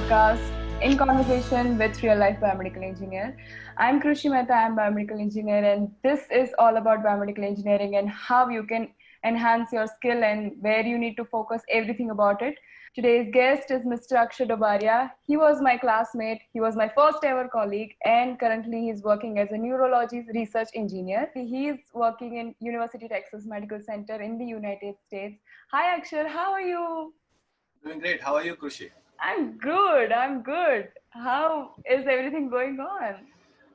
podcast in conversation with real life biomedical engineer. I'm Krushi Mehta, I'm biomedical engineer, and this is all about biomedical engineering and how you can enhance your skill and where you need to focus everything about it. Today's guest is Mr. Akshar DOBARIYA. He was my classmate, he was my first ever colleague, and currently he's working as a neurology research engineer. He's working in University Texas Medical Center in the United States. Hi Akshar, how are you? Doing great. How are you, Krushi? I'm good. I'm good. How is everything going on?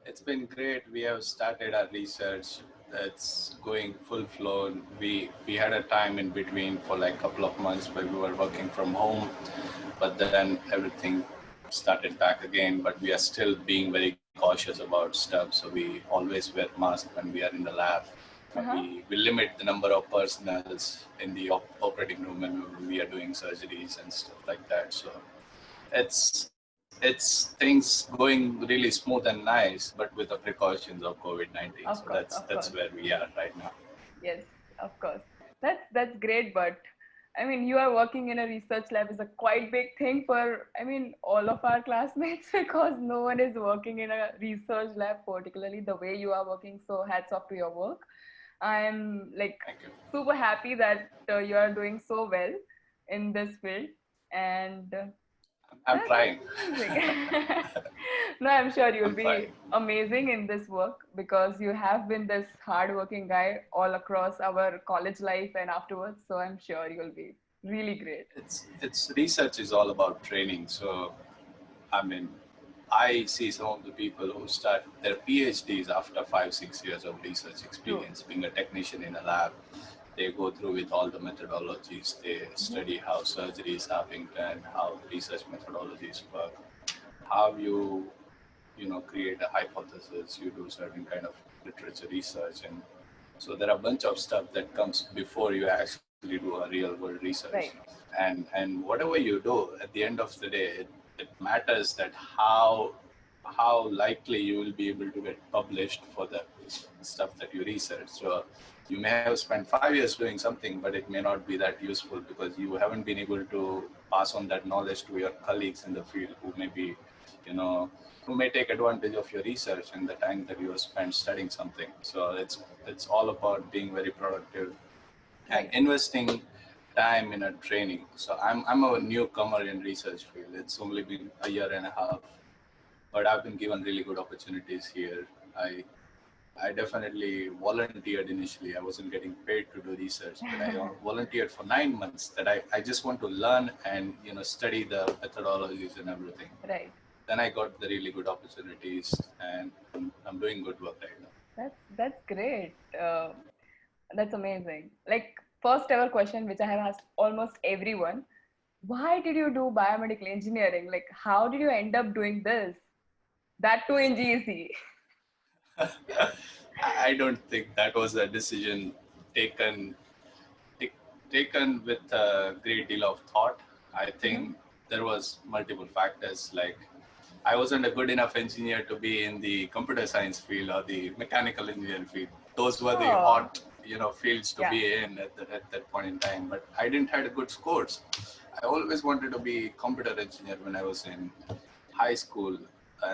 It's been great. We have started our research. That's going full flow. We had a time in between for like a couple of months where we were working from home, but then everything started back again. But we are still being very cautious about stuff. So we always wear masks when we are in the lab. Uh-huh. We limit the number of personals in the operating room when we are doing surgeries and stuff like that. So it's things going really smooth and nice, but with the precautions of COVID-19. So Of course, of that's course. where we are right now. Yes, of course. That's great, but I mean, you are working in a research lab is a quite big thing for, I mean, all of our classmates because no one is working in a research lab, particularly the way you are working. So hats off to your work. I'm like Thank you. super happy that you are doing so well in this field, and I'm trying. that's amazing. No, I'm sure you'll I'm be trying. amazing in this work because you have been this hardworking guy all across our college life and afterwards. So I'm sure you'll be really great. It's research is all about training. So I mean, I see some of the people who start their PhDs after 5-6 years of research True. experience, being a technician in a lab. They go through with all the methodologies. They Hmm. study how surgeries are being done, how research methodologies work, how you create a hypothesis. You do certain kind of literature research, and so there are a bunch of stuff that comes before you actually do a real world research. Right. And whatever you do, at the end of the day, it matters that how likely you will be able to get published for the stuff that you research. So you may have spent 5 years doing something, but it may not be that useful because you haven't been able to pass on that knowledge to your colleagues in the field who may be, you know, who may take advantage of your research and the time that you have spent studying something. So it's all about being very productive and Right. investing time in a training. So I'm a newcomer in research field. It's only been a year and a half, but I've been given really good opportunities here. I definitely volunteered initially. I wasn't getting paid to do research, but I volunteered for 9 months that I just want to learn and study the methodologies and everything. Right. Then I got the really good opportunities, and I'm doing good work right now. That's great. That's amazing. Like first ever question which I have asked almost everyone. Why did you do biomedical engineering? Like how did you end up doing this? That too in GEC. I don't think that was a decision taken taken with a great deal of thought. I Mm-hmm. think there was multiple factors, like I wasn't a good enough engineer to be in the computer science field or the mechanical engineering field. Those were the Oh, hot, fields to yeah. be in at that point in time. But I didn't had good scores. I always wanted to be computer engineer when I was in high school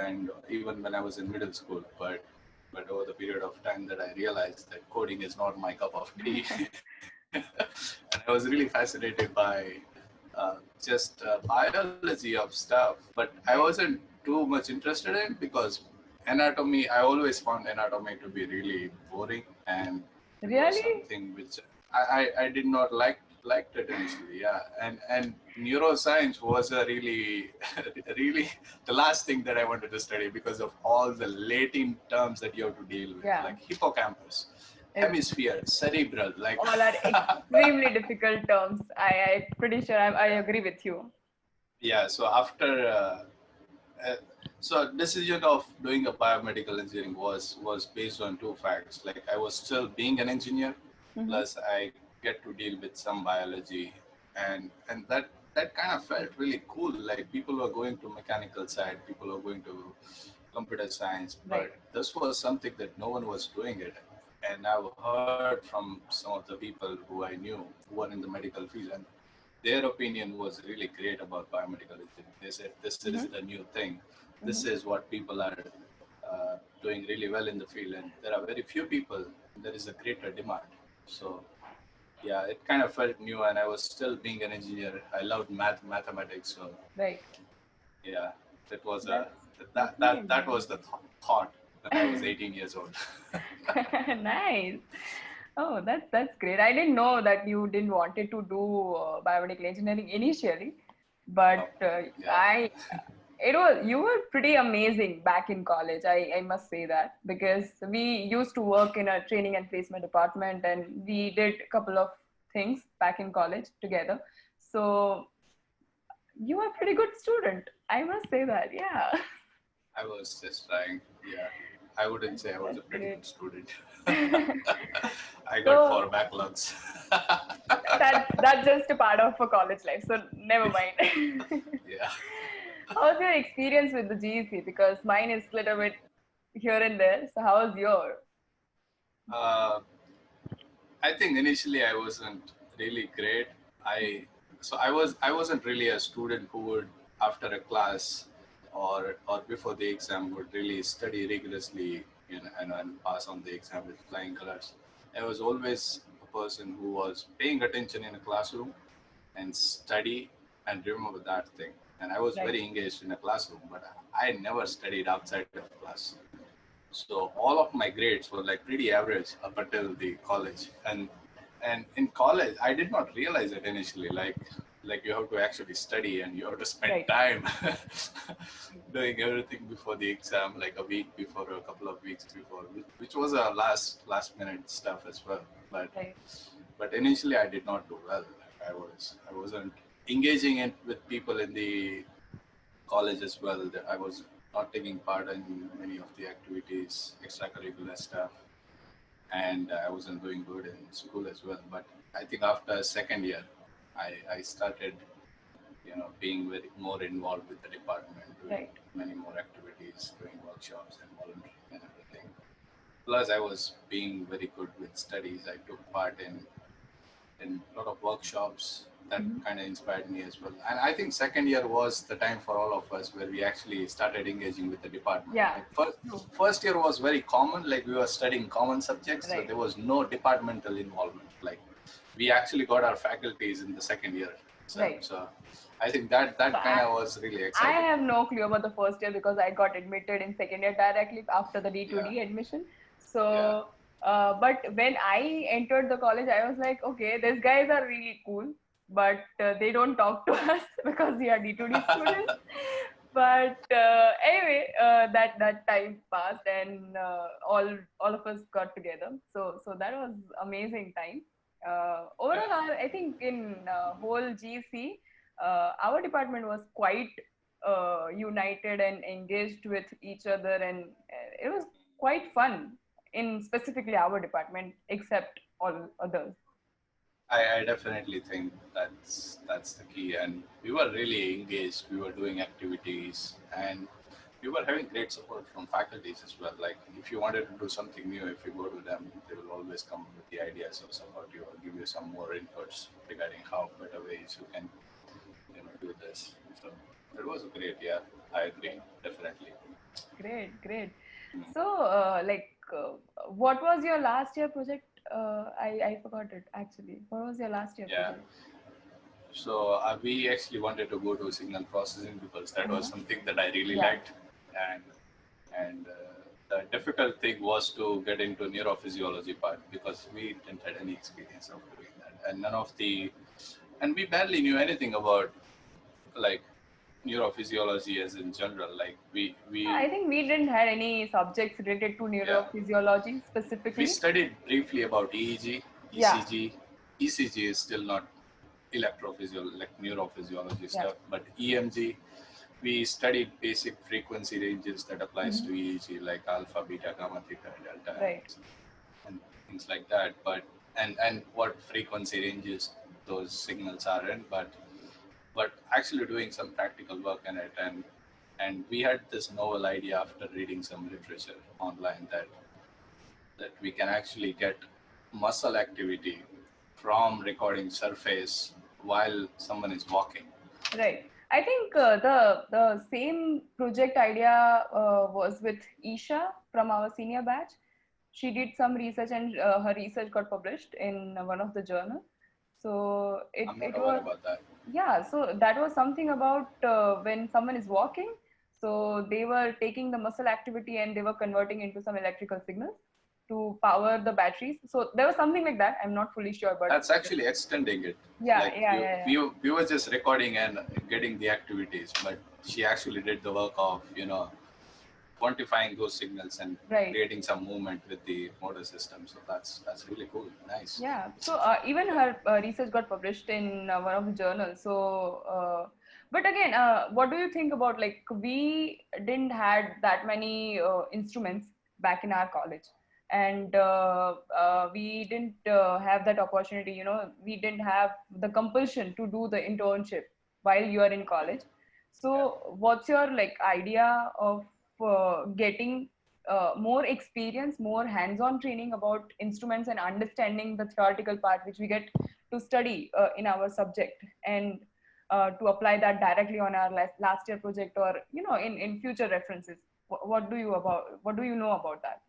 and even when I was in middle school. But over the period of time that I realized that coding is not my cup of tea, and I was really fascinated by just biology of stuff, but I Right. wasn't too much interested in because anatomy, I always found anatomy to be really boring, and it was Really? something which I did not liked it initially. Yeah, and neuroscience was a really really the last thing that I wanted to study because of all the Latin terms that you have to deal with, Yeah. like hippocampus, It's hemisphere, cerebral, like all are extremely difficult terms. I pretty sure I agree with you. yeah. So after uh, so decision of doing a biomedical engineering was based on two facts. Like I was still being an engineer, Mm-hmm. plus I get to deal with some biology, and that kind of felt really cool. Like people were going to mechanical side, people were going to computer science, Right. but this was something that no one was doing it. And I've heard from some of the people who I knew who were in the medical field, and their opinion was really great about biomedical engineering. They said, this is the new thing. This is what people are doing really well in the field. And there are very few people. There is a greater demand. So yeah, it kind of felt new, and I was still being an engineer. I loved mathematics. So Right. yeah, that was That's really that was the thought when I was 18 years old. nice. Oh, that's great. I didn't know that you didn't wanted to do biomedical engineering initially, but Yeah. I it was you were pretty amazing back in college. I must say that because we used to work in a training and placement department, and we did a couple of things back in college together. So you are a pretty good student. I must say that. Yeah. I was just trying. Yeah, I wouldn't say I was a That's pretty great. good student. I got So 4 backlogs. that's just a part of a college life. So never mind. Yeah. How's your experience with the GEC? Because mine is a little bit here and there. So how was your? Uh, I think initially I wasn't really great. I wasn't really a student who would, after a class or before the exam, would really study rigorously, and pass on the exam with flying colors. I was always a person who was paying attention in a classroom and study and remember that thing. And I was Right. very engaged in a classroom, but I never studied outside of class. So all of my grades were like pretty average up until the college. And in college, I did not realize it initially. Like you have to actually study and you have to spend Right. time doing everything before the exam, like a week before, or a couple of weeks before, which was a last minute stuff as well. Right. But initially, I did not do well. Like I wasn't engaging with people in the college as well. I was not taking part in many of the activities, extracurricular stuff, and I wasn't doing good in school as well. But I think after second year, I started, being very more involved with the department, doing Right. many more activities, doing workshops and volunteering and everything. Plus, I was being very good with studies. I took part in a lot of workshops that kind of inspired me as well. And I think second year was the time for all of us where we actually started engaging with the department. Yeah. Like True. first year was very common, like we were studying common subjects, so Right. there was no departmental involvement. Like we actually got our faculties in the second year itself. Right. So I think that So kind of was really I exciting. have no clue about the first year because I got admitted in second year directly after the Yeah, D2D admission. yeah, So, but when I entered the college, I was like, okay, these guys are really cool, but they don't talk to us because we are D2D students. But anyway, that time passed, and all of us got together. So that was amazing time. yeah. Overall, I think in whole GC, our department was quite united and engaged with each other, and it was quite fun in specifically our department, except all others. I definitely think that's the key, and we were really engaged. We were doing activities, and we were having great support from faculties as well. Like if you wanted to do something new, if you go to them, they will always come up with the ideas or support you or give you some more inputs regarding how better ways you can do this. So it was great. Yeah, I agree, Right. definitely. Great, great. Mm. So, what was your last year project? I forgot it actually. What was your last year Yeah. project? So we actually wanted to go to signal processing because that was Uh-huh. something that I really Yeah. liked, and the difficult thing was to get into neurophysiology part because we didn't had any experience of doing that, and and we barely knew anything about like neurophysiology as in general. Like I think we didn't have any subjects related to yeah, neurophysiology we specifically. studied briefly about EEG, Yeah. ECG. ECG is still not electrophysiology, like neurophysiology Yeah. stuff, but EMG, we studied basic frequency ranges that applies to EEG, like alpha, beta, gamma, theta, delta, Right. and things like that. But and what frequency ranges those signals are in, but actually doing some practical work in it, and we had this novel idea after reading some literature online that we can actually get muscle activity from recording surface while someone is walking. Right. I think the same project idea was with Isha from our senior batch. She did some research and her research got published in one of the journal. So I'm not it aware was, about that. yeah, so that was something about when someone is walking, so they were taking the muscle activity and they were converting into some electrical signals to power the batteries. So there was something like that. I'm not fully sure, but That's actually extending it. yeah, Like yeah, yeah, yeah. we were just recording and getting the activities, but she actually did the work of, quantifying those signals and Right. creating some movement with the motor system. So that's really cool. Nice. Yeah, so even her research got published in one of the journals. So, but again, what do you think about, like, we didn't had that many instruments back in our college, and we didn't have that opportunity. You know, we didn't have the compulsion to do the internship while you are in college. Yeah. So, what's your like idea of getting more experience, more hands-on training about instruments and understanding the theoretical part which we get to study in our subject, and to apply that directly on our last year project, or in future references. What do you know about that?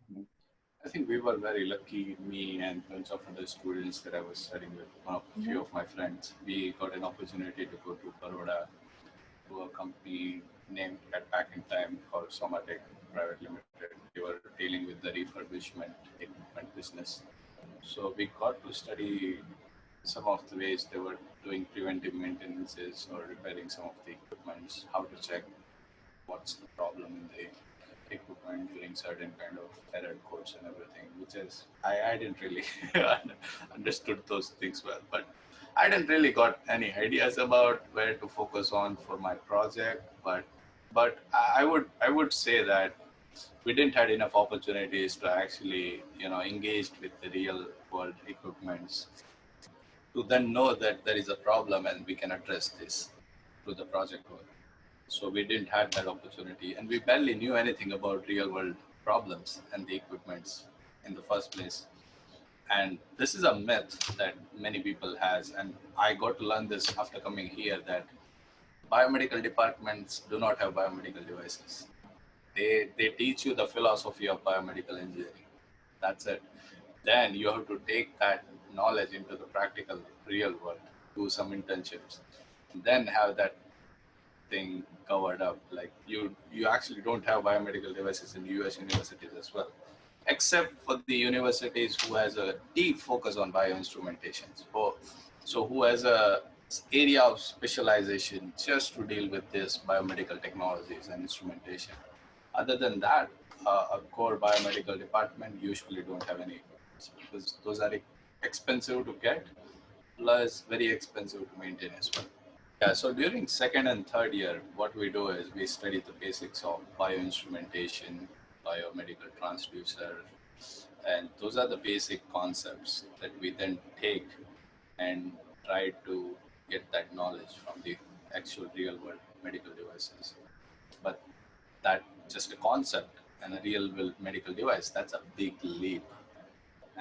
I think we were very lucky, me and bunch of other students that I was studying with, one of a Mm-hmm. few of my friends. We got an opportunity to go to Baroda to a company named at back in time called Somatic Private Limited. They were dealing with the refurbishment equipment business. So we got to study some of the ways they were doing preventive maintenances or repairing some of the equipments, how to check what's the problem in the equipment during certain kind of error codes and everything, which is I didn't really understood those things well, but I didn't really got any ideas about where to focus on for my project. But I would say that we didn't had enough opportunities to actually engage with the real world equipments to then know that there is a problem and we can address this through the project work. So we didn't have that opportunity, and we barely knew anything about real world problems and the equipments in the first place. And this is a myth that many people has, and I got to learn this after coming here, that biomedical departments do not have biomedical devices. They teach you the philosophy of biomedical engineering. That's it. Then you have to take that knowledge into the practical real world, do some internships, and then have that thing covered up. Like you actually don't have biomedical devices in US universities as well, except for the universities who has a deep focus on bioinstrumentation. So who has a area of specialization just to deal with this biomedical technologies and instrumentation. Other than that, a core biomedical department usually don't have any, because those are expensive to get, plus very expensive to maintain as well. Yeah, so during second and third year, what we do is we study the basics of bioinstrumentation, biomedical transducer, and those are the basic concepts that we then take and try to get that knowledge from the actual real world medical devices. But that just a concept and a real world medical device, that's a big leap.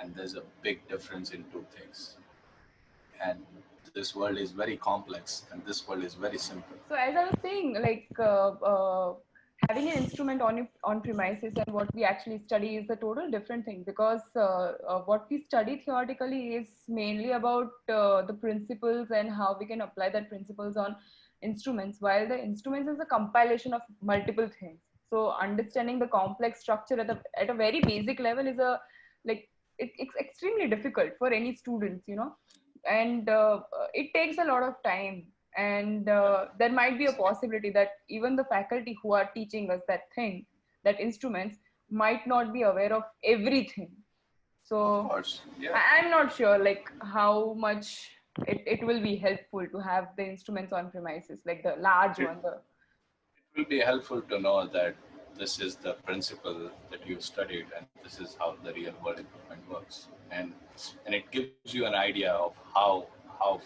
And there's a big difference in two things. And this world is very complex and this world is very simple. So as I was saying, like having an instrument on premises and what we actually study is a total different thing, because what we study theoretically is mainly about the principles and how we can apply that principles on instruments, while the instruments is a compilation of multiple things. So understanding the complex structure at a very basic level is a like it's extremely difficult for any students, and it takes a lot of time, and there might be a possibility that even the faculty who are teaching us that instruments might not be aware of everything. Of So course, yeah. I'm not sure like how much it will be helpful to have the instruments on premises, like the large It, one, the it will be helpful to know that this is the principle that you've studied and this is how the real world equipment works. And it gives you an idea of how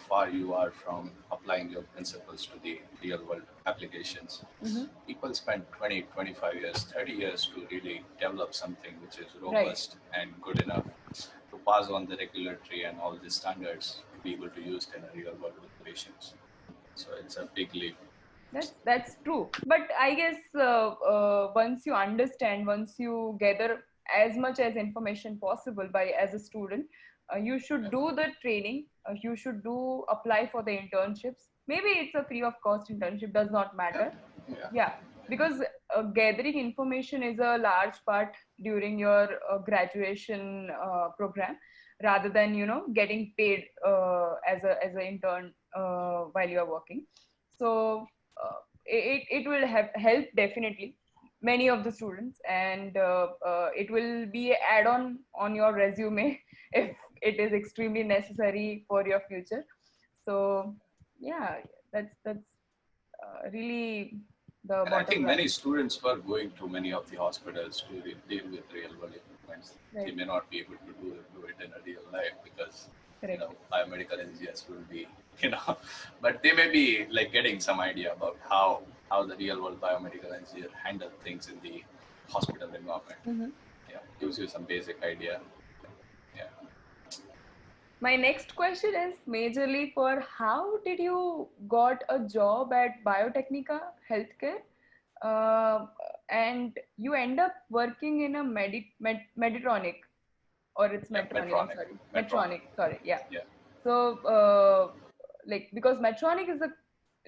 far you are from applying your principles to the real world applications. mm-hmm. People spend 20, 25 years, 30 years to really develop something which is Right. robust and good enough to pass on the regulatory and all the standards be able to use it in a real world with patients. So it's a big leap. That's true. But I guess once you understand, once you gather as much as information possible by as a student, you should do the training. You should do apply for the internships. Maybe it's a free of cost internship. Does not Yeah, matter. yeah, Yeah, because gathering information is a large part during your graduation program, rather than getting paid as an intern while you are working. So it will help definitely many of the students, and it will be add on your resume if it is extremely necessary for your future. So yeah, that's really the and I bottom think many line. students were going to many of the hospitals to deal with real world equipments. They Right. may not be able to do it in a real life because Correct. biomedical engineers will be but they may be like getting some idea about how the real world biomedical engineer handle things in the hospital environment. Mhm. Yeah, gives you some basic idea. Yeah. My next question is majorly for how did you got a job at Biotechnica Healthcare, uh, and you end up working in a Meditronic, or it's Yeah, Medtronic. I'm Medtronic. sorry, Medtronic. Medtronic. Sorry, yeah. Yeah. So, like, because Medtronic is a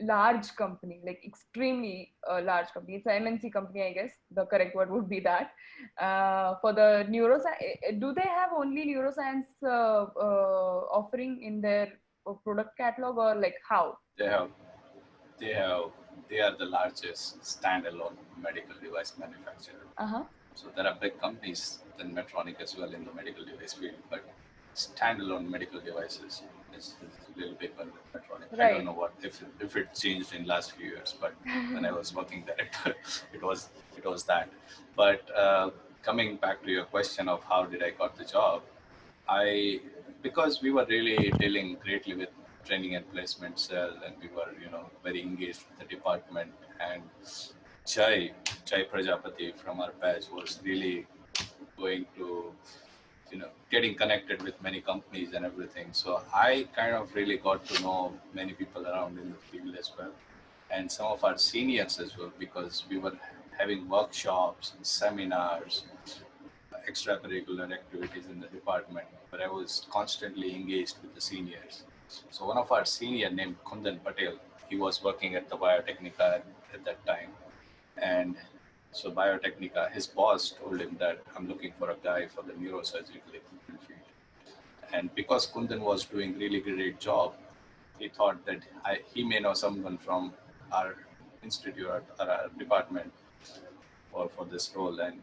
large company, like extremely large company. It's an MNC company, I guess. The correct word would be that. For the neuroscience, do they have only neuroscience offering in their product catalog, or like how? They have they have they are the largest standalone medical device manufacturer. Uh-huh. So there are big companies than Medtronic as well in the medical device field, but standalone medical devices is a little bigger than Medtronic. I don't Right. know what if it changed in last few years, but when I was working there, it was it was that. But coming back to your question of how did I got the job, I because we were really dealing greatly with training and placement cell, and we were very engaged with the department. And Chai Chai Prajapati from our batch was really going to getting connected with many companies and everything. So I kind of really got to know many people around in the field as well, and some of our seniors as well, because we were having workshops and seminars, extracurricular activities in the department where I was constantly engaged with the seniors. So one of our senior named Kundan Patel, he was working at the Biotechnica at that time. And so Biotechnica, his boss told him that I'm looking for a guy for the neurosurgical equipment field. And because Kundan was doing really great job, he thought that he may know someone from our institute or our department for this role. And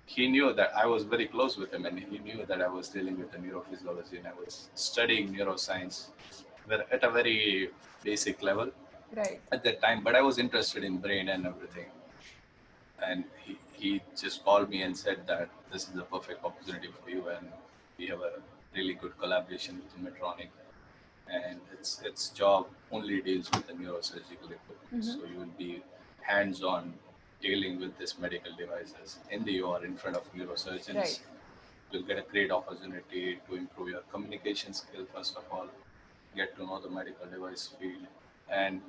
he knew that I was very close with him, and he knew that I was dealing with the neurophysiology and I was studying neuroscience at a very basic level Right. at that time. But I was interested in brain and everything. And he just called me and said that this is the perfect opportunity for you, and we have a really good collaboration with Medtronic, and its job only deals with the neurosurgical equipment. Mm-hmm. So you will be hands-on dealing with these medical devices in the OR in front of neurosurgeons. Right. You'll get a great opportunity to improve your communication skill first of all, get to know the medical device field, and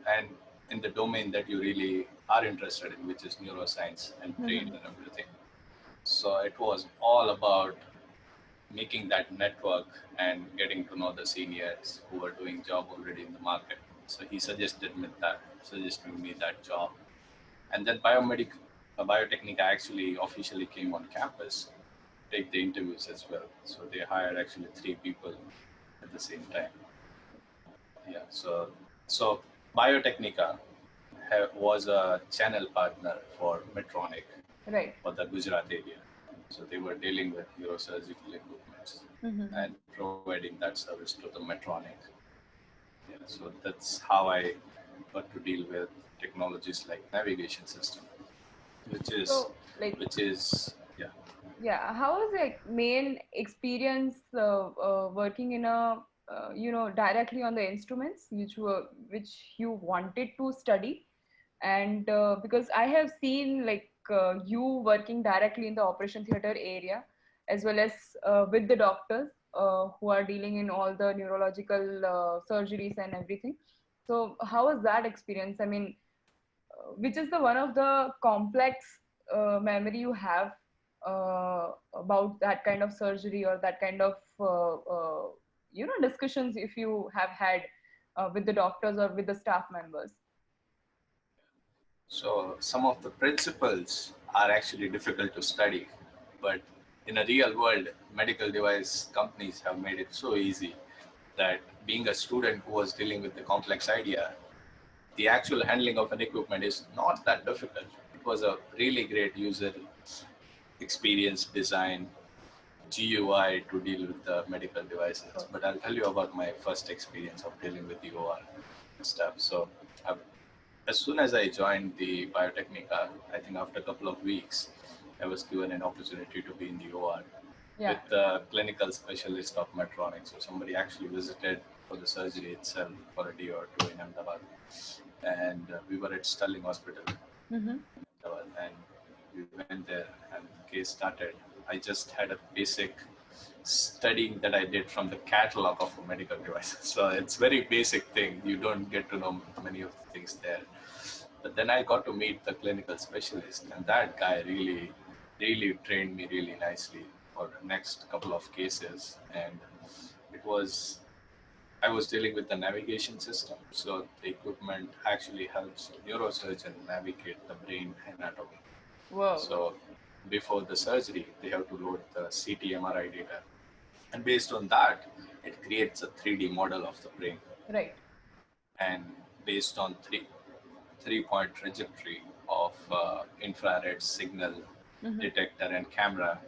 in the domain that you really are interested in, which is neuroscience and brain Mm-hmm. and everything. So it was all about making that network and getting to know the seniors who were doing job already in the market. So he suggested me that job. And then Biotechnica actually officially came on campus, take the interviews as well. So they hired actually 3 people at the same time. Yeah. So Biotechnica was a channel partner for Medtronic Right. for the Gujarat area. So they were dealing with neurosurgical equipment Mm-hmm. and providing that service to the Medtronic. Yeah, so that's how I got to deal with technologies like navigation system, which is So, like, which is yeah. yeah, how was like main experience working in a directly on the instruments which you wanted to study, and because I have seen like you working directly in the operation theater area as well as with the doctors. who are dealing in all the neurological surgeries and everything. So how was that experience? I mean, which is the one of the complex memory you have about that kind of surgery or that kind of discussions if you have had with the doctors or with the staff members? So some of the principles are actually difficult to study, but in a real world, medical device companies have made it so easy that being a student who was dealing with the complex idea, the actual handling of an equipment is not that difficult. It was a really great user experience design, GUI to deal with the medical devices. But I'll tell you about my first experience of dealing with the OR stuff. So as soon as I joined the Biotechnica, I think after a couple of weeks, I was given an opportunity to be in the OR with the clinical specialist of Medtronic. So somebody actually visited for the surgery itself for a day or two in Ahmedabad. And we were at Sterling Hospital in Ahmedabad, and we went there and the case started. I just had a basic studying that I did from the catalog of a medical device. So it's very basic thing. You don't get to know many of the things there. But then I got to meet the clinical specialist, and that guy really trained me really nicely for the next couple of cases. And it was, I was dealing with the navigation system. So the equipment actually helps a neurosurgeon navigate the brain anatomy. Whoa. So before the surgery, they have to load the CT MRI data. And based on that, it creates a 3D model of the brain. Right. And based on three-point trajectory of infrared signal detector and camera,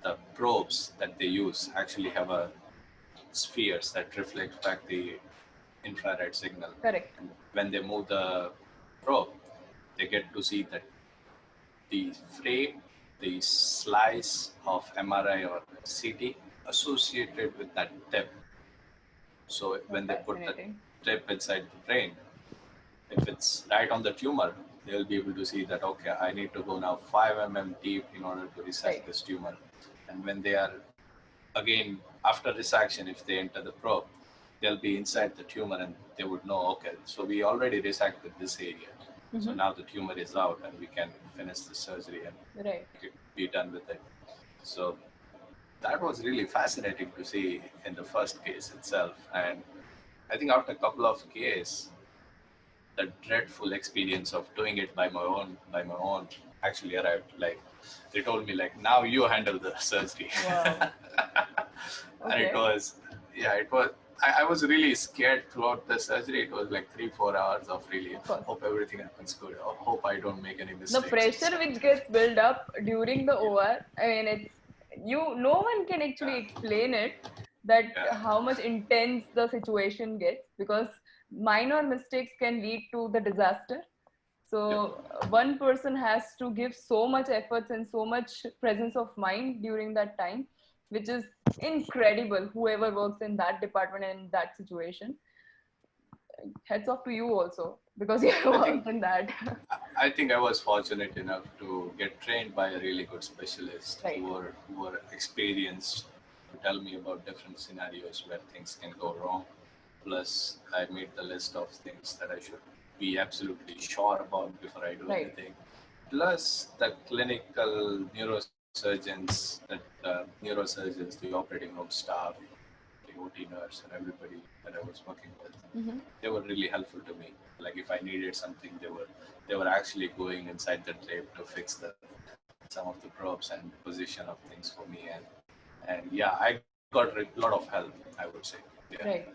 the probes that they use actually have a spheres that reflect back the infrared signal. Correct. And when they move the probe, they get to see that the frame, the slice of MRI or CT associated with that tip. So when they put the tip inside the brain, if it's right on the tumor, they'll be able to see that, okay, I need to go now 5 mm deep in order to resect this tumor. And when they are, again, after resection, if they enter the probe, they'll be inside the tumor and they would know, okay, so we already resected this area. So now the tumor is out and we can finish the surgery and be done with it. So that was really fascinating to see in the first case itself. And I think after a couple of cases, the dreadful experience of doing it by my own actually arrived. Like they told me, like, now you handle the surgery. Wow. And it was I was really scared throughout the surgery. It was like 3-4 hours of really hope everything happens good. Hope I don't make any mistakes. The pressure which gets built up during the OR, I mean, it's no one can actually explain it, that how much intense the situation gets, because minor mistakes can lead to the disaster. So one person has to give so much efforts and so much presence of mind during that time, which is incredible. Whoever works in that department and in that situation, heads off to you also, because you worked in that. I think I was fortunate enough to get trained by a really good specialist who were experienced to tell me about different scenarios where things can go wrong. Plus, I made the list of things that I should be absolutely sure about before I do anything. Plus, the clinical neurosurgeons, the operating room staff, the OT nurse, and everybody that I was working with, they were really helpful to me. Like if I needed something, they were actually going inside the drape to fix some of the probes and position of things for me. And yeah, I got a lot of help, I would say. Yeah. Right.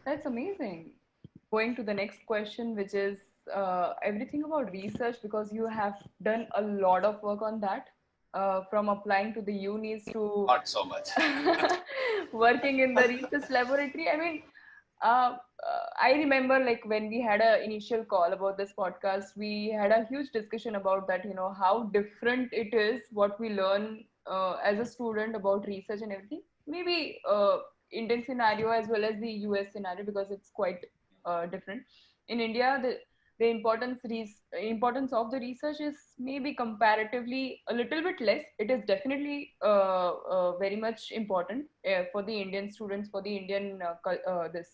That's amazing. Going to the next question, which is everything about research, because you have done a lot of work on that, from applying to the unis to not so much working in the research laboratory. I mean, I remember like when we had an initial call about this podcast, we had a huge discussion about that, how different it is what we learn as a student about research and everything. Maybe Indian scenario as well as the US scenario, because it's quite different. In India, the importance of the research is maybe comparatively a little bit less. It is definitely very much important for the Indian students, for the Indian this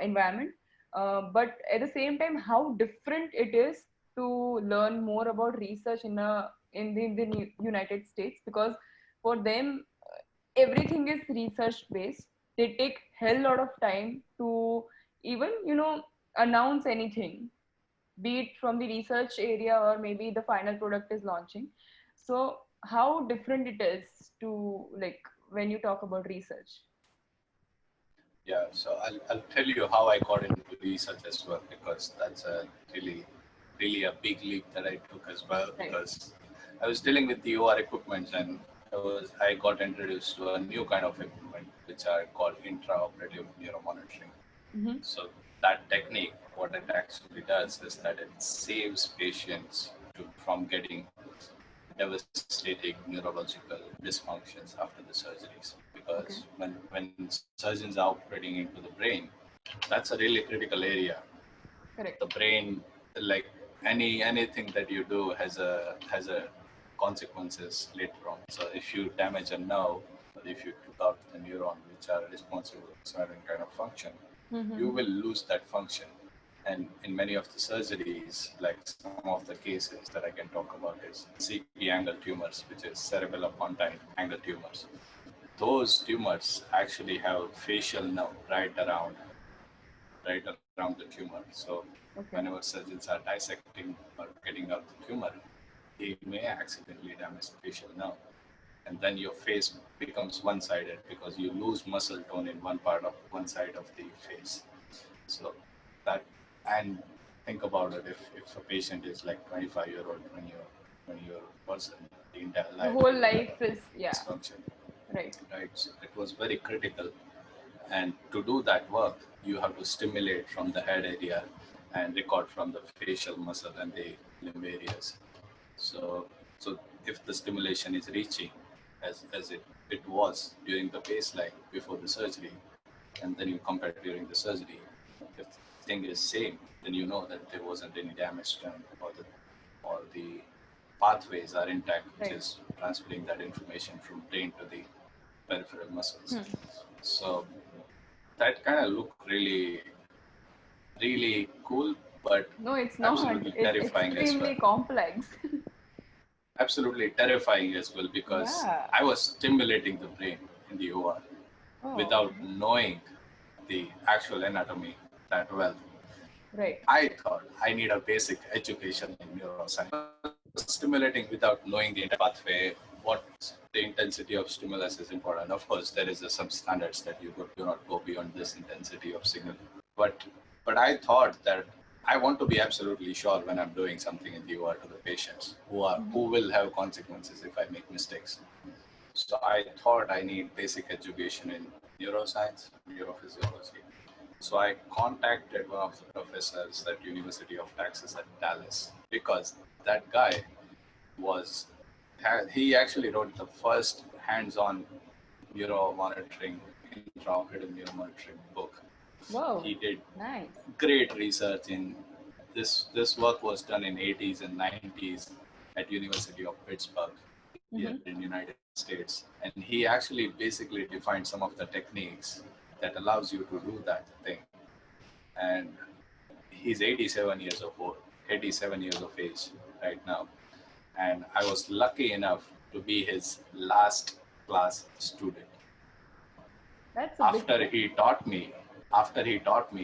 environment. But at the same time, how different it is to learn more about research in the United States, because for them everything is research based. They take hell lot of time to even announce anything, be it from the research area or maybe the final product is launching. So how different it is to, like, when you talk about research. Yeah, so I'll tell you how I got into research as well, because that's a really a big leap that I took as well, Right. because I was dealing with the OR equipment, and I got introduced to a new kind of equipment which are called intraoperative neuromonitoring. Mm-hmm. So that technique, what it actually does is that it saves patients from getting devastating neurological dysfunctions after the surgeries. Okay. Because when surgeons are operating into the brain, that's a really critical area. Correct. The brain, like anything that you do has a consequences later on. So if you damage a nerve, or if you took out the neuron which are responsible for certain kind of function, you will lose that function. And in many of the surgeries, like some of the cases that I can talk about is CP angle tumors, which is cerebellar pontine angle tumors. Those tumors actually have facial nerve right around the tumor. So Okay. whenever surgeons are dissecting or getting out the tumor, they may accidentally damage the facial nerve. And then your face becomes one-sided because you lose muscle tone in one side of the face. So that, and think about it, if a patient is like 25-year-old, 20-year-old person, the entire The life whole they will have life is, yeah. dysfunction, Right. right? So it was very critical. And to do that work, you have to stimulate from the head area and record from the facial muscle and the limb areas. So, so if the stimulation is reaching as it was during the baseline before the surgery, and then you compare during the surgery, if the thing is same, then you know that there wasn't any damage done, or the pathways are intact, which Right. is transferring that information from brain to the peripheral muscles. Hmm. So that kind of looked really cool, but No, it's not. absolutely It's terrifying as well. extremely complex. Absolutely terrifying as well, because Yeah. I was stimulating the brain in the OR Oh. without knowing the actual anatomy that well. Right. I thought I need a basic education in neuroscience. Stimulating without knowing the entire pathway, what the intensity of stimulus is important. Of course, there is some standards that you do not go beyond this intensity of signal. But I thought that I want to be absolutely sure when I'm doing something in the OR to the patients who will have consequences if I make mistakes. So I thought I need basic education in neuroscience, neurophysiology. So I contacted one of the professors at University of Texas at Dallas, because that guy he actually wrote the first hands-on neuromonitoring, intraoperative neuromonitoring book. Whoa. He did Nice. great research in this. This work was done in 80s and 90s at University of Pittsburgh here Mm-hmm. in United States, and he actually basically defined some of the techniques that allows you to do that thing. And he's 87 years of age right now, and I was lucky enough to be his last class student. That's a big After thing. he taught me,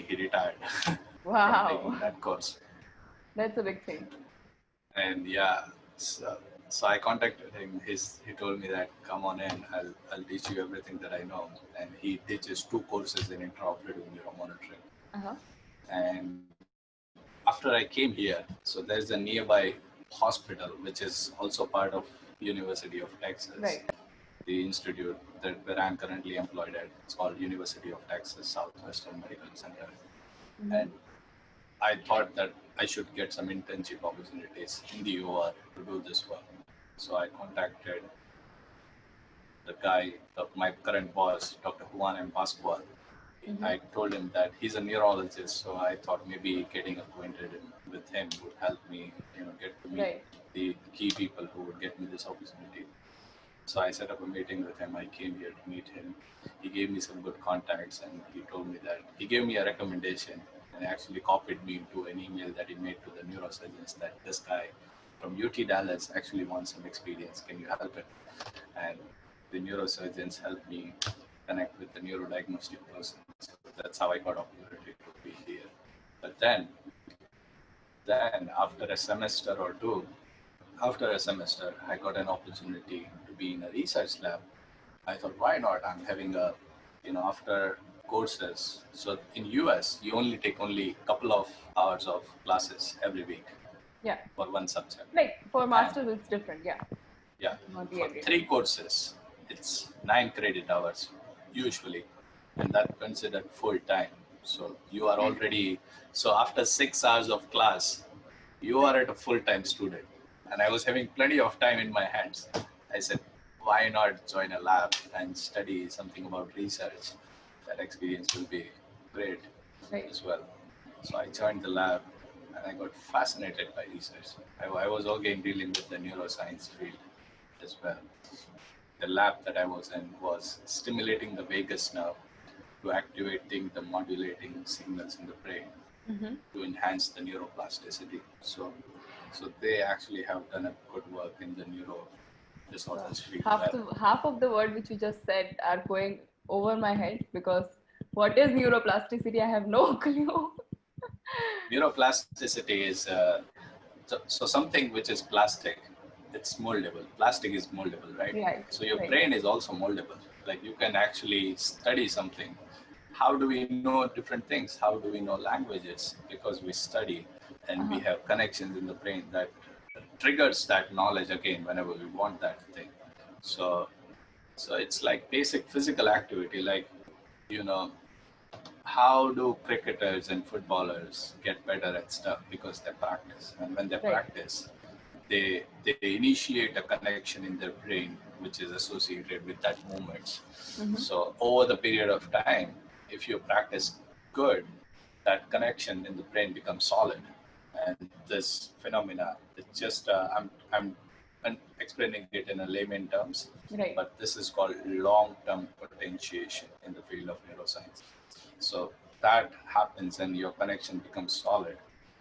he retired from taking Wow. that course. That's a big thing. And yeah, so I contacted him. He told me that come on in, I'll teach you everything that I know. And he teaches 2 courses in intraoperative neuromonitoring. Uh-huh. And after I came here, so there's a nearby hospital which is also part of University of Texas, Right. the institute where I'm currently employed at. It's called University of Texas Southwestern Medical Center. Mm-hmm. And I thought that I should get some internship opportunities in the OR to do this work. So I contacted the guy, my current boss, Dr. Juan M. Pascual, I told him that he's a neurologist, so I thought maybe getting acquainted with him would help me, get to meet the key people who would get me this opportunity. So I set up a meeting with him. I came here to meet him. He gave me some good contacts, and he told me that he gave me a recommendation and actually copied me into an email that he made to the neurosurgeons that this guy from UT Dallas actually wants some experience. Can you help him? And the neurosurgeons helped me connect with the neurodiagnostic person. So that's how I got opportunity to be here. But then after a semester or two, I got an opportunity to be in a research lab. I thought, why not? I'm having after courses. So in US, you only take a couple of hours of classes every week. Yeah. For one subject. Like for masters, it's different. Yeah. Yeah. For 3 courses, it's 9 credit hours usually, and that's considered full time. So you are already, so after 6 hours of class, you are at a full-time student. And I was having plenty of time in my hands. I said, why not join a lab and study something about research? That experience will be great as well. So I joined the lab and I got fascinated by research. I was again dealing with the neuroscience field as well. The lab that I was in was stimulating the vagus nerve to activating the modulating signals in the brain to enhance the neuroplasticity. So they actually have done a good work in the neuro disorders field. Half of the word which you just said are going over my head, because what is neuroplasticity? I have no clue. Neuroplasticity is so something which is plastic, it's moldable. Plastic is moldable, right? Right. So your brain is also moldable. Like you can actually study something. How do we know different things? How do we know languages? Because we study and we have connections in the brain that triggers that knowledge again whenever we want that thing. So it's like basic physical activity, like, how do cricketers and footballers get better at stuff? Because they practice, and when they practice, they initiate a connection in their brain which is associated with that movement. So over the period of time, if you practice good, that connection in the brain becomes solid. And this phenomena, it's just I'm explaining it in a layman terms, but this is called long-term potentiation in the field of neuroscience. So that happens and your connection becomes solid.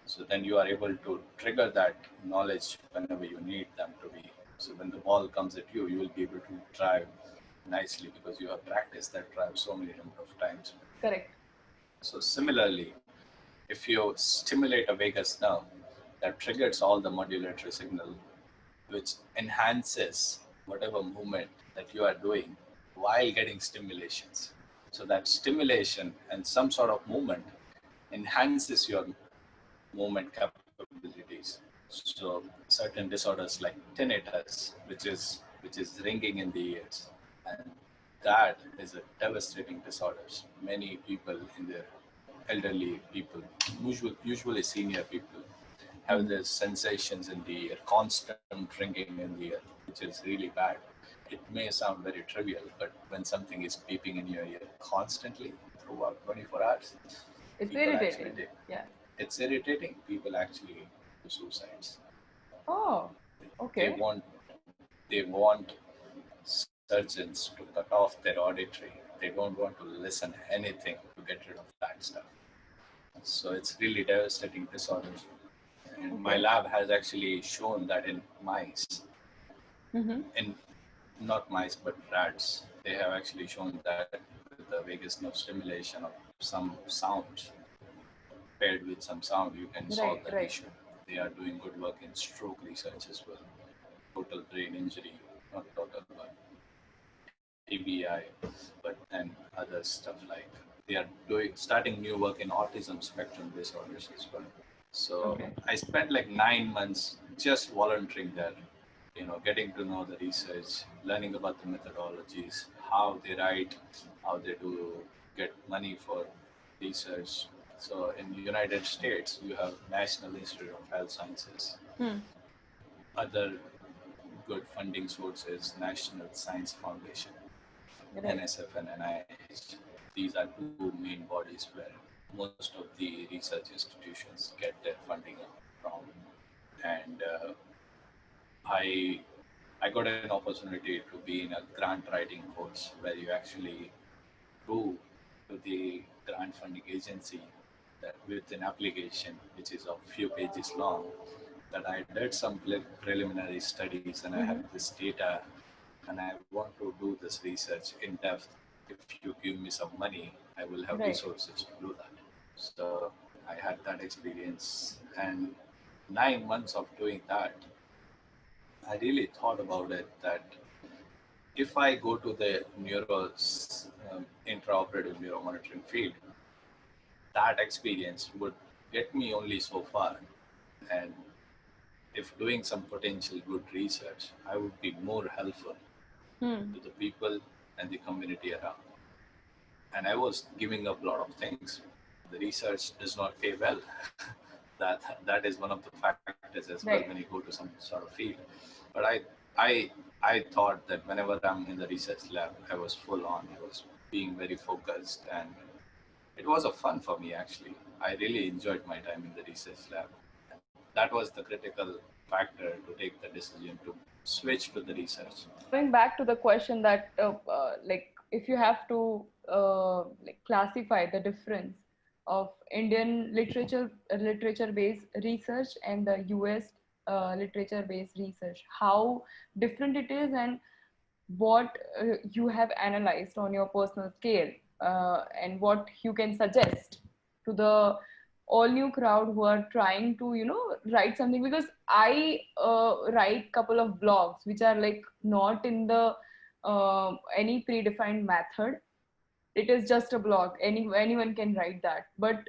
So then you are able to trigger that knowledge whenever you need them to be. So when the ball comes at you, you will be able to drive nicely because you have practiced that drive so many number of times. Correct. So similarly, if you stimulate a vagus nerve, that triggers all the modulatory signal, which enhances whatever movement that you are doing while getting stimulations. So that stimulation and some sort of movement enhances your movement capabilities. So certain disorders like tinnitus, which is ringing in the ears, and that is a devastating disorder. Many people in their elderly people, usually senior people, have these sensations in the ear, constant ringing in the ear, which is really bad. It may sound very trivial, but when something is beeping in your ear constantly throughout 24 hours, it's irritating. It's irritating. People actually do suicides. Oh, okay. They want surgeons to cut off their auditory. They don't want to listen anything to get rid of that stuff. So it's really devastating disorders. And my lab has actually shown that in mice, in not mice but rats, they have actually shown that with the vagus nerve stimulation of some sound, paired with some sound, you can solve that issue. They are doing good work in stroke research as well, total brain injury, not total, but TBI, and other stuff like. They are starting new work in autism spectrum disorders as well. So I spent like 9 months just volunteering there, getting to know the research, learning about the methodologies, how they write, how they do get money for research. So in the United States, you have National Institute of Health Sciences. Other good funding sources, National Science Foundation, NSF and NIH. these are two main bodies where most of the research institutions get their funding from. And I got an opportunity to be in a grant writing course where you actually go to the grant funding agency that with an application which is a few pages long, that I did some preliminary studies and I have this data and I want to do this research in depth. If you give me some money, I will have resources to do that. So I had that experience, and 9 months of doing that, I really thought about it that if I go to the intraoperative neuromonitoring field, that experience would get me only so far. And if doing some potential good research, I would be more helpful to the people and the community around. And I was giving up a lot of things. The research does not pay well. that is one of the factors as well when you go to some sort of field. But I thought that whenever I'm in the research lab, I was full on. I was being very focused, and it was a fun for me actually. I really enjoyed my time in the research lab. That was the critical factor to take the decision to switch to the research. Going back to the question that like if you have to like classify the difference of Indian literature based research and the US literature based research, how different it is, and what you have analyzed on your personal scale, and what you can suggest to the all new crowd who are trying to write something. Because I write couple of blogs which are like not in the any predefined method. It is just a blog, anyone can write that. But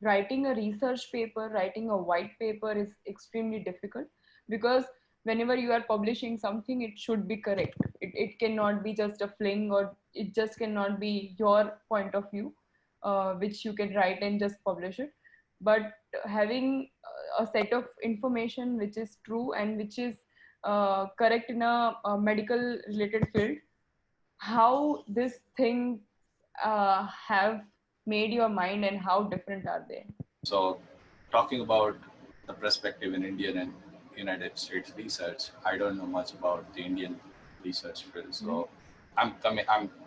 writing a research paper, writing a white paper is extremely difficult, because whenever you are publishing something, it should be correct. It cannot be just a fling, or it just cannot be your point of view, which you can write and just publish it. But having a set of information which is true and which is correct in a medical related field, how this thing have made your mind and how different are they? So, talking about the perspective in Indian and United States research, I don't know much about the Indian research field. So, I'm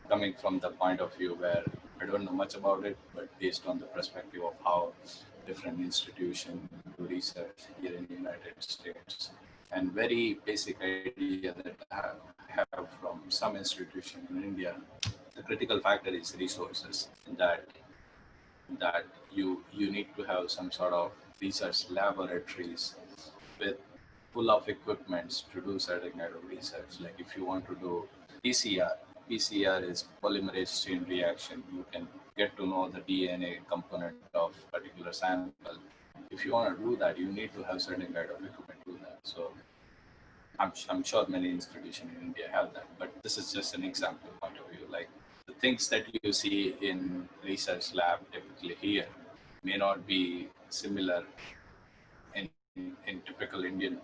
coming from the point of view where I don't know much about it, but based on the perspective of how different institutions do research here in the United States, and very basic idea that I have from some institution in India, the critical factor is resources. That you need to have some sort of research laboratories with full of equipments to do certain kind of research. Like if you want to do PCR, PCR is polymerase chain reaction. You can get to know the DNA component of particular sample. If you want to do that, you need to have certain kind of equipment to do that. So I'm sure many institutions in India have that, but this is just an example point of view. Like the things that you see in research lab typically here may not be similar in typical Indian,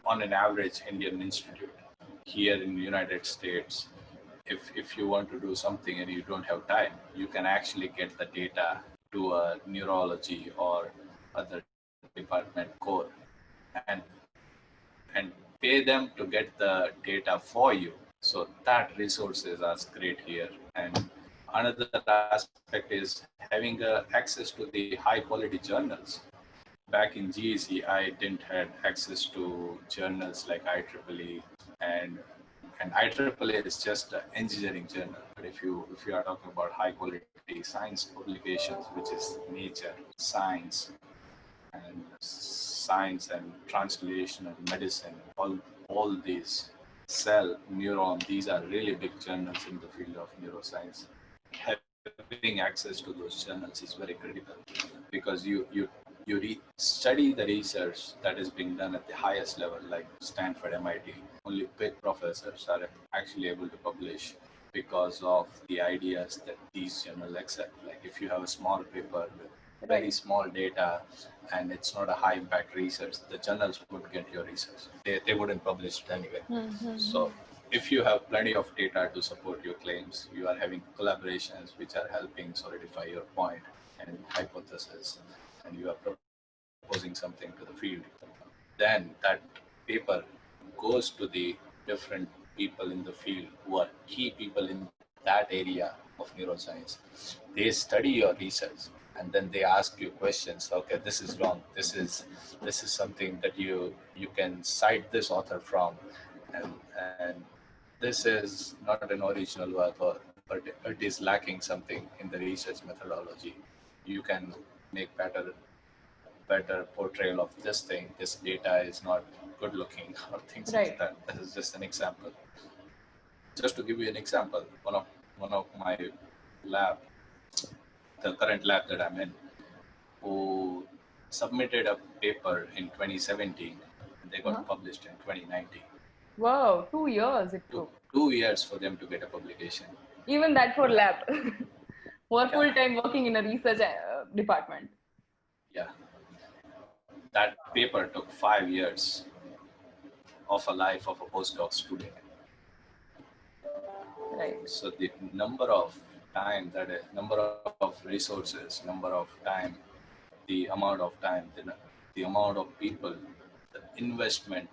on an average Indian institute. Here in the United States, if you want to do something and you don't have time, you can actually get the data to a neurology or other department core and and pay them to get the data for you. So that resources are great here. And another aspect is having access to the high quality journals. Back in GEC, I didn't have access to journals like IEEE, and IEEE is just an engineering journal. But if you are talking about high quality science publications, which is Nature, Science and Translational Medicine, all these Cell, Neuron, these are really big journals in the field of neuroscience. Having access to those journals is very critical, because you study the research that is being done at the highest level, like Stanford, MIT. Only big professors are actually able to publish because of the ideas that these journals accept. Like if you have a small paper with very small data and it's not a high impact research, the journals would get your research. They wouldn't publish it anyway. So if you have plenty of data to support your claims, you are having collaborations which are helping solidify your point and hypothesis, and you are proposing something to the field, then that paper goes to the different people in the field who are key people in that area of neuroscience. They study your research and then they ask you questions. Okay, this is wrong. This is something that you can cite this author from, and this is not an original work, or but it is lacking something in the research methodology. You can make better portrayal of this thing. This data is not good looking or things like Right. that. This is just an example. Just to give you an example, one of my lab, the current lab that I'm in, who submitted a paper in 2017, and they got published in 2019. Wow, 2 years it Took took. 2 years for them to get a publication. Even that for lab. Or Yeah. full time working in a research department. Yeah, that paper took 5 years of a life of a postdoc student. Right. So the number of time that is, number of resources, number of time, the amount of time, the amount of people, the investment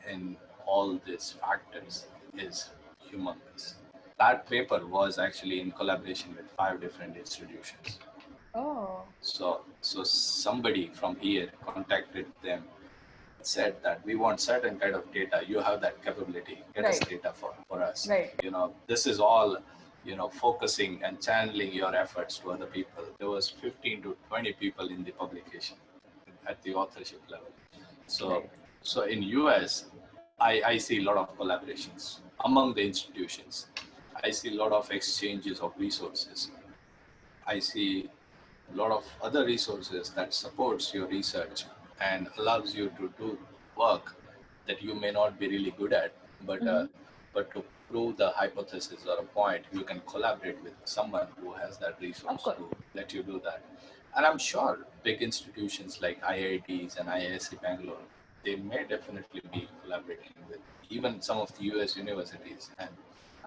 in all these factors is humongous. That paper was actually in collaboration with 5 different institutions. Oh. So somebody from here contacted them, said that we want certain kind of data. You have that capability. Get us Right. data for us. Right. This is all, focusing and channeling your efforts to other people. There was 15 to 20 people in the publication at the authorship level. So, Right. so in US, I see a lot of collaborations among the institutions. I see a lot of exchanges of resources. I see a lot of other resources that supports your research and allows you to do work that you may not be really good at, but to prove the hypothesis or a point, you can collaborate with someone who has that Of resource course. to let you do that. And I'm sure big institutions like IITs and IISc Bangalore, they may definitely be collaborating with even some of the US universities. And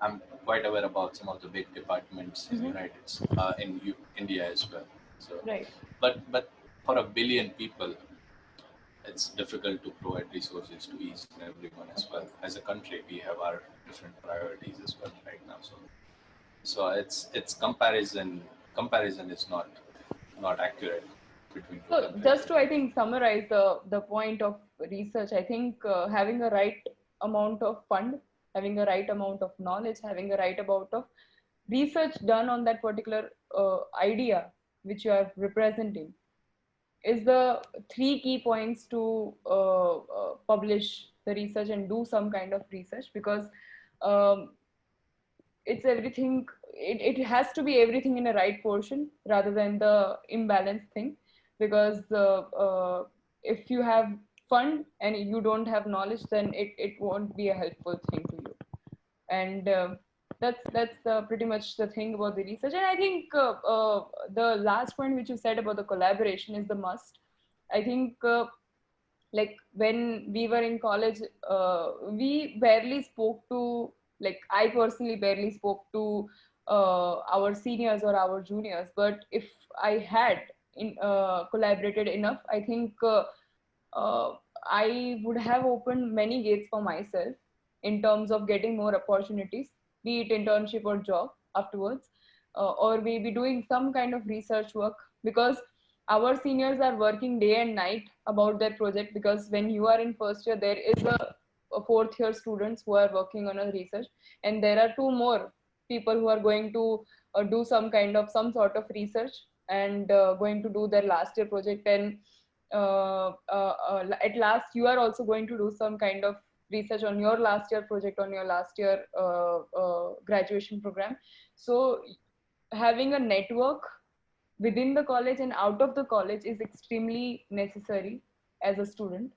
I'm quite aware about some of the big departments in India as well. So, Right. but for a billion people, it's difficult to provide resources to each and everyone as Of well. course. As a country, we have our different priorities as well right now. So it's comparison is not accurate between two So countries. just to, I think, summarize the point of research, I think having a right amount of fund, having a right amount of knowledge, having a right amount of research done on that particular idea which you are representing is the three key points to publish the research and do some kind of research, because um, it's everything, it has to be everything in a right portion rather than the imbalanced thing, because if you have fund and you don't have knowledge, then it won't be a helpful thing to you. And that's pretty much the thing about the research. And I think the last point which you said about the collaboration is the must. I think like when we were in college, we barely spoke to, like I personally barely spoke to our seniors or our juniors, but if I had collaborated enough, I think uh, I would have opened many gates for myself in terms of getting more opportunities, be it internship or job afterwards, or maybe doing some kind of research work, because our seniors are working day and night about their project. Because when you are in first year, there is a fourth year students who are working on a research, and there are two more people who are going to do some sort of research, and going to do their last year project. And at last you are also going to do some kind of research on your last year project, on your last year graduation program. So having a network within the college and out of the college is extremely necessary as a student.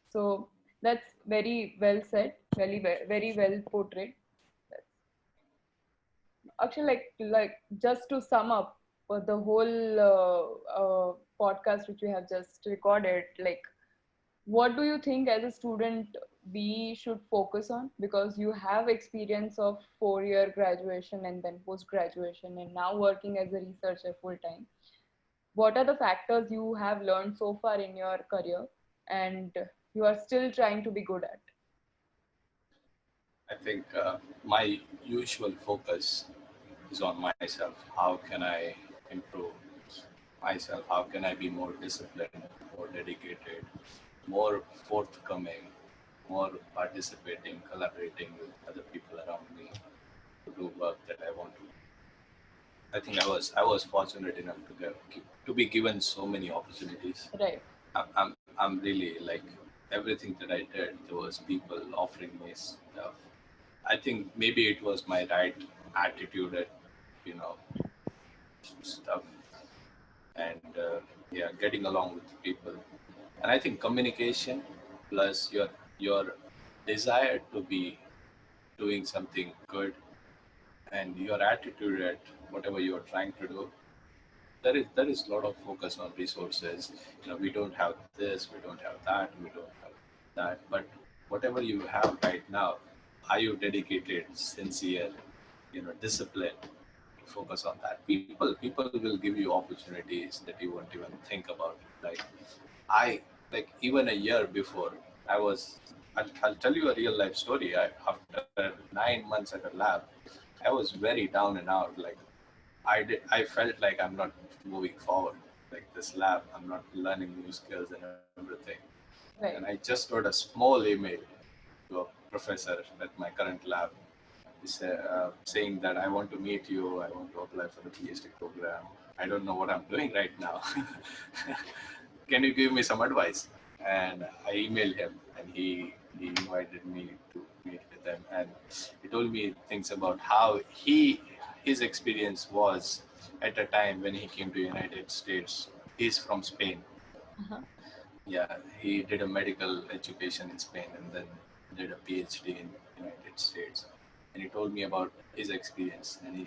So that's very well said, very well portrayed. Actually, like just to sum up for the whole podcast which we have just recorded, like what do you think as a student we should focus on, because you have experience of 4-year graduation and then post graduation and now working as a researcher full time? What are the factors you have learned so far in your career and you are still trying to be good at? I think my usual focus is on myself. How can I improve myself? How can I be more disciplined, more dedicated, more forthcoming, more participating, collaborating with other people around me to do work that I want to. I think I was fortunate enough to be given so many opportunities. Right. I'm really like everything that I did. There was people offering me stuff. I think maybe it was my right attitude at you know stuff and yeah, getting along with people. And I think communication plus your desire to be doing something good and your attitude at whatever you're trying to do, there is a lot of focus on resources. We don't have this, we don't have that, we don't have that. But whatever you have right now, are you dedicated, sincere, disciplined to focus on that? People will give you opportunities that you won't even think about. I like even a year before I was. I'll tell you a real life story. After 9 months at a lab, I was very down and out. I felt like I'm not moving forward. Like this lab, I'm not learning new skills and everything. And I Right. just wrote a small email to a professor at my current lab, saying that I want to meet you. I want to apply for the PhD program. I don't know what I'm doing right now. Can you give me some advice? And I emailed him, and he invited me to meet with him, and he told me things about how his experience was at a time when he came to United States. He's from Spain. Uh-huh. Yeah, he did a medical education in Spain and then did a PhD in United States. And he told me about his experience, and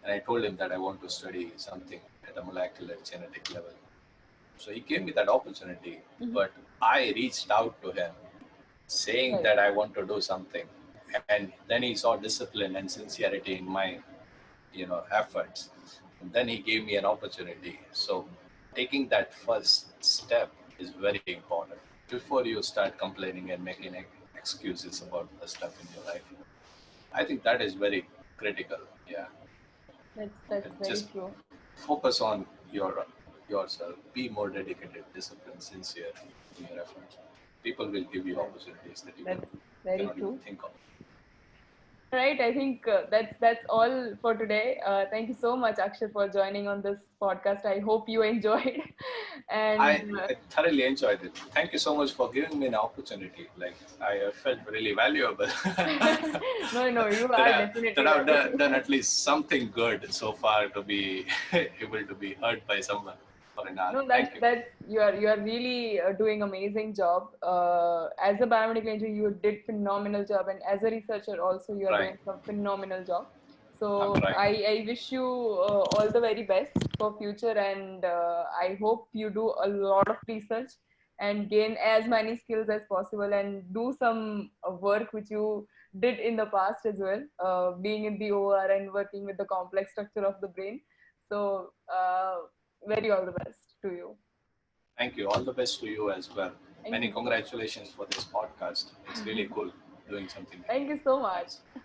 I told him that I want to study something at a molecular genetic level. So he gave me that opportunity, Mhm. but I reached out to him saying Right. that I want to do something, and then he saw discipline and sincerity in my efforts, and then he gave me an opportunity. So taking that first step is very important before you start complaining and making excuses about the stuff in your life. I think that is very critical. Yeah, That's and very just true. focus on yourself. Be more dedicated, disciplined, sincere in your efforts. People will give you Right. opportunities that you That's very cannot even true. think of. Right. I think that's all for today. Thank you so much, Akshar, for joining on this podcast. I hope you enjoyed. And I thoroughly enjoyed it. Thank you so much for giving me an opportunity. Like I felt really valuable no, no, you that are that definitely I've done valuable. at least something good so far to be able to be heard by someone for an hour. No, Thank you. that's you are really doing amazing job. As a biomedical engineer, you did phenomenal job, and as a researcher also, you are Trying. doing a phenomenal job. I'm So trying. I wish you all the very best for future, and I hope you do a lot of research and gain as many skills as possible, and do some work which you did in the past as well, being in the OR and working with the complex structure of the brain. So very all the best to you. Thank you. All the best to you as well. Thank Many you so much. congratulations for this podcast. It's really cool doing something new. Thank you so much. Thanks.